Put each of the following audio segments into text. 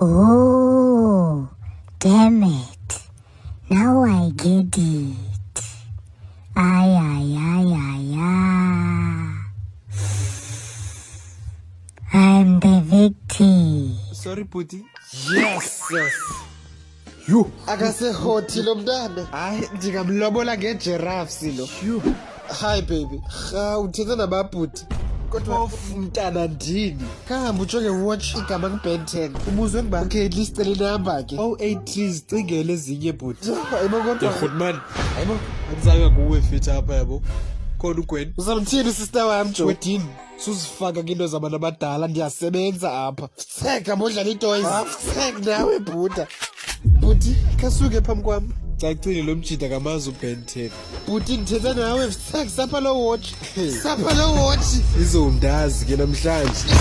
Oh, damn it. Now I get it. Ay, ay, ay, ay, ay. I'm the victim. Sorry, Puti. Yes. You. Akasehoti lo mntana. Hayi ndingamlobola ngegiraffe silo. You. Hi baby. Uthetha nababhuti. Kodwa mntana ndini. Kahamba ujonge watch igama ku-Ben 10. Ubuzwe ukuba okay at least cela inamba ke. 083 zicingele ezinye bhuti. Hayibo kodwa. Goodman. Hayibo andizayo kuwe fit apha yabo. Khona uGwen. Uzamthini sister wami Jo? Wedini. Susifaka into zabantu abadala ndiyasebenza apha. Seka modlala itoys. Seka nawe bhuta. Bhuti kasuke phambi kwami. Cacile lo mjida kamazi uBen 10. Bhuti ndithetha nawe seka sapha lo watch. Sapha lo watch. Izondazi ke namhlanje.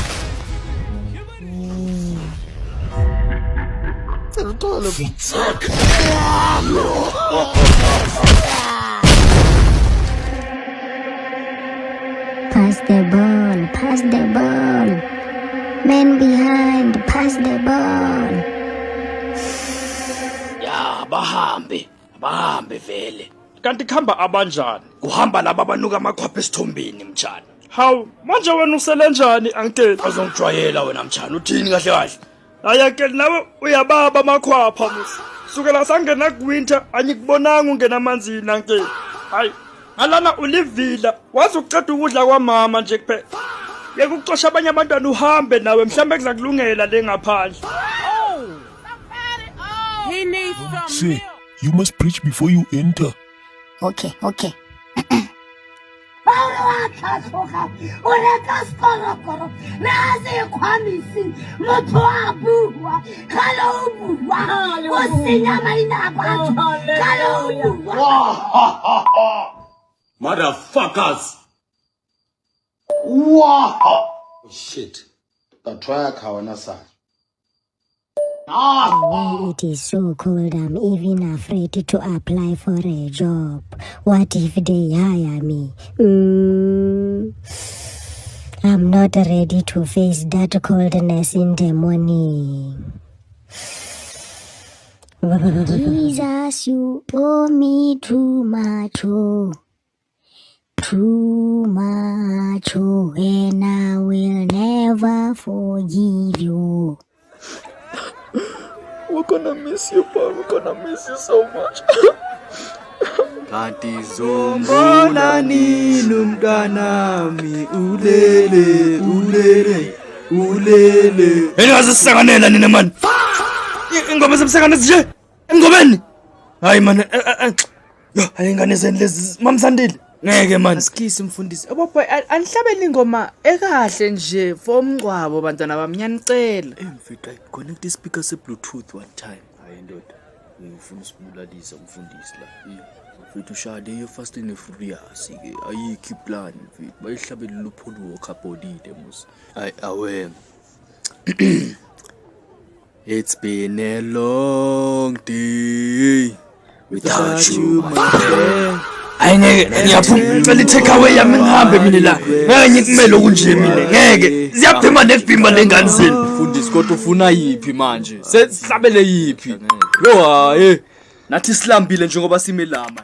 Utholo. Pass the ball, pass the ball. Man behind, pass the ball. Ya bahambe vele. Kanti khamba abanjani? Kuhamba laba banuka amakhwapha esithombeni mtshana. Hawu, manje wena usele njani angithe? Azongijwayela wena mtshana, uthini kahle kahle? Aya ke nawe uyababa amakhwapha musi. Sukela sangena kuwinter anyikubonanga ungena amanzini angithe. Hayi. Alana ulivila, wazi uqeda ukudla kwamama nje kuphela. Yeke ukuxosha abanye abantwana uhambe nawe mhlambe kuzakulungela le ngaphandle. He needs some Say, milk. you must preach before you enter. Okay. Motherfuckers. Wow. Shit. Try kawana sa. It is so cold, I'm even afraid to apply for a job. What if they hire me? I'm not ready to face that coldness in the morning. Jesus, you owe me too much, and I will never forgive you. We're gonna miss you, Paul. We're gonna miss you so much. Kanti zombona nini umntanami ulele. Engaze sisanganela nina man. Ingoma zebusakane nje. Engomeni. Hayi man. Yo, ayingane lezi mamsandile. Ngeke man. Asikisi mfundisi. Boy, anihlabela ingoma ekahle nje for umncwabo bantwana bami ngiyanicela. Mfika connect ispeaker se Bluetooth one time. Hayi ndoda. Ngifuna usibulalisa umfundisi la. Mfethu ushade yo fast and furious ke. Ayikho iplan mfethu. Bayihlabela lupholo wakhabodide musi. Awe. It's been a long day without you my friend. Ayingeke ngiyaphuma take away yami ngihambe mina la. Ngeke ngikumele okunje mina. Ngeke. Siyaphima nebhimba lengane zenu. Mfundisi kodwa ufuna yipi manje? Sesihlabele yipi? Yo hayi. Nathi silambile njengoba simelama.